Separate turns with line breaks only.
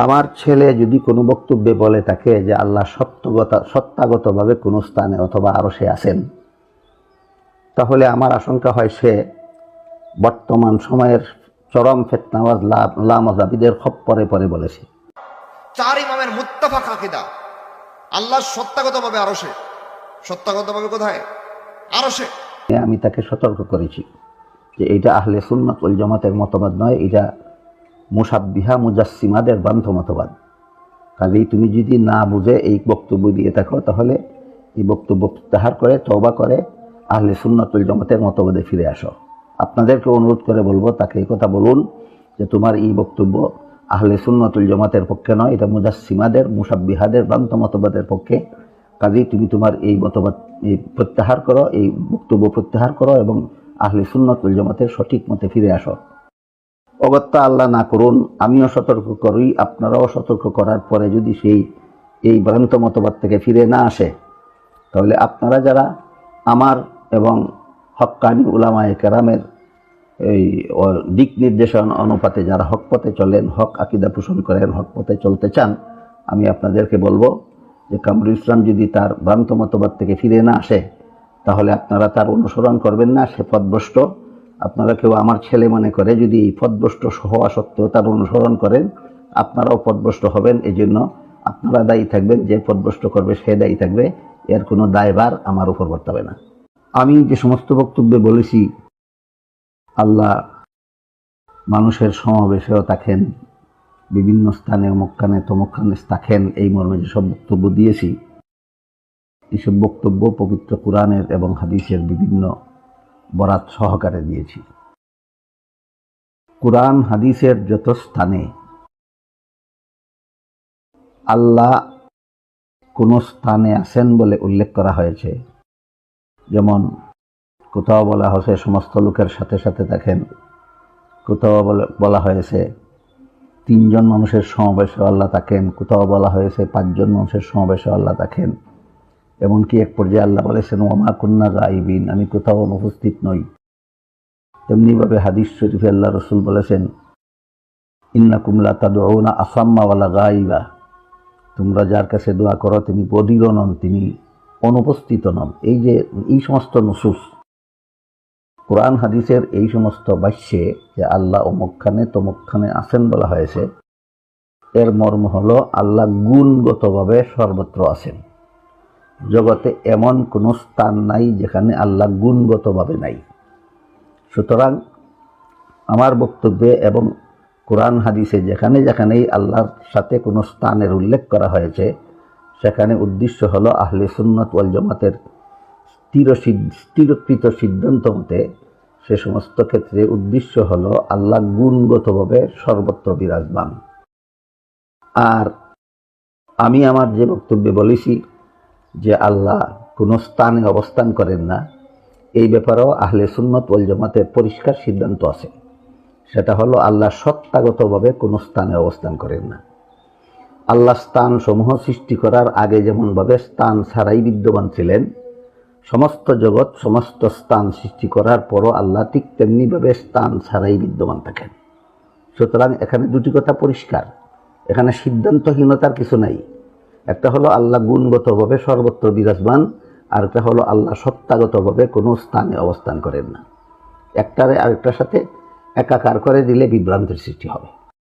আমার ছেলে যদি কোনো বক্তব্যে বলে থাকে যে আল্লাহ সত্তাগতভাবে কোনো স্থানে অথবা আরশে আছেন, তাহলে আমার আশঙ্কা হয় সে বর্তমান সময়ের চরম ফিতনাবাজ লামাযাবিদের খপ্পরে পড়ে বলেছে।
চার ইমামের মুত্তাফাক আকীদা, আল্লাহ সত্তাগতভাবে আরশে। সত্তাগতভাবে কোথায়? আরশে।
আমি তাকে সতর্ক করেছি যে এটা আহলে সুন্নাত ওয়াল জামাতের মতবাদ নয়, এটা মুশাব্বিহা মুজাসসিমাদের ভ্রান্ত মতবাদ। কাজেই তুমি যদি না বুঝে এই বক্তব্য দিয়ে থাকো, তাহলে এই বক্তব্য প্রত্যাহার করে তওবা করে আহলে সুন্নাত ওয়াল জামাতের মতবাদে ফিরে আসো। আপনাদেরকে অনুরোধ করে বলবো, তাকে এই কথা বলুন যে তোমার এই বক্তব্য আহলে সুন্নাত ওয়াল জামাতের পক্ষে নয়, এটা মুজাসসিমাদের মুশাব্বিহাদের ভ্রান্ত মতবাদের পক্ষে। কাজেই তুমি তোমার এই মতবাদ প্রত্যাহার করো, এই বক্তব্য প্রত্যাহার করো এবং আহলে সুন্নাত ওয়াল জামাতের সঠিক মতে ফিরে আসো। অগত্যা আল্লাহ না করুন, আমিও সতর্ক করি, আপনারাও সতর্ক করার পরে যদি এই ভ্রান্ত মতবাদ থেকে ফিরে না আসে, তাহলে আপনারা যারা আমার এবং হক্কানি উলামায়ে কেরামের এই দিক নির্দেশন অনুপাতে যারা হক পথে চলেন, হক আকীদা পোষণ করেন, হক পথে চলতে চান, আমি আপনাদেরকে বলবো যে কামরুল ইসলাম যদি তার ভ্রান্ত মতবাদ থেকে ফিরে না আসে, তাহলে আপনারা তার অনুসরণ করবেন না, সে পথভ্রষ্ট। আপনারা কেউ আমার ছেলে মনে করে যদি এই পথভ্রষ্ট হওয়া সত্ত্বেও তার অনুসরণ করেন, আপনারাও পথভ্রষ্ট হবেন। এই জন্য আপনারা দায়ী থাকবেন, যে পথভ্রষ্ট করবে সে দায়ী থাকবে, এর কোনো দায়ভার আমার উপর বর্তাবে না। আমি যে সমস্ত বক্তব্যে বলেছি আল্লাহ মানুষের সমাবেশেও থাকেন, বিভিন্ন স্থানে অমুকখানে তমুকখানে থাকেন, এই মর্মে যেসব বক্তব্য দিয়েছি, এইসব বক্তব্য পবিত্র কুরআনের এবং হাদিসের বিভিন্ন বরাত সহকারে দিয়েছি। কুরআন হাদিসের যত স্থানে আল্লাহ কোন স্থানে আছেন বলে উল্লেখ করা হয়েছে, যেমন কোথাও বলা হয়েছে সমস্ত লোকের সাথে সাথে থাকেন, কোথাও বলা হয়েছে 3 জন মানুষের সমাবেশে আল্লাহ থাকেন, কোথাও বলা হয়েছে 5 জন মানুষের সমাবেশে আল্লাহ থাকেন, এমনকি এক পর্যায়ে আল্লাহ বলেছেন ওয়া কুন্না গায়িবিন, আমি কোথাও অনুপস্থিত নই। তেমনিভাবে হাদিস শরীফে আল্লাহ রাসূল বলেছেন ইন্নাকুম লা তাদউনা আসাম্মা ওয়ালা গায়িবা, তোমরা যার কাছে দোয়া করো তিনি বধির নন, তিনি অনুপস্থিত নন। এই যে এই সমস্ত নুসুস কোরআন হাদিসের এই সমস্ত বাক্যে যে আল্লাহ অমুকখানে তমুকখানে আছেন বলা হয়েছে, এর মর্ম হলো আল্লাহ গুণগতভাবে সর্বত্র আছেন। জগতে এমন কোনো স্থান নাই যেখানে আল্লাহ গুণগতভাবে নাই। সুতরাং আমার বক্তব্যে এবং কোরআন হাদিসে যেখানে যেখানেই আল্লাহর সাথে কোনো স্থানের উল্লেখ করা হয়েছে, সেখানে উদ্দেশ্য হলো আহলে সুন্নাত ওয়াল জামাতের স্থিরকৃত সিদ্ধান্ত মতে সে সমস্ত ক্ষেত্রে উদ্দেশ্য হলো আল্লাহ গুণগতভাবে সর্বত্র বিরাজমান। আর আমি আমার যে বক্তব্যে বলেছি যে আল্লাহ কোনো স্থানে অবস্থান করেন না, এই ব্যাপারেও আহলে সুন্নাত ওয়াল জামাতের পরিষ্কার সিদ্ধান্ত আছে। সেটা হলো আল্লাহ সত্তাগতভাবে কোনো স্থানে অবস্থান করেন না। আল্লাহ স্থান সমূহ সৃষ্টি করার আগে যেমনভাবে স্থান ছাড়াই বিদ্যমান ছিলেন, সমস্ত জগৎ সমস্ত স্থান সৃষ্টি করার পরও আল্লাহ ঠিক তেমনিভাবে স্থান ছাড়াই বিদ্যমান থাকেন। সুতরাং এখানে দুটি কথা পরিষ্কার, এখানে সিদ্ধান্তহীনতার কিছু নাই। একটা হলো আল্লাহ গুণগতভাবে সর্বত্র বিরাজমান, আর একটা হলো আল্লাহ সত্তাগতভাবে কোনো স্থানে অবস্থান করেন না। একটারে আরেকটার সাথে একাকার করে দিলে বিভ্রান্তির সৃষ্টি হবে।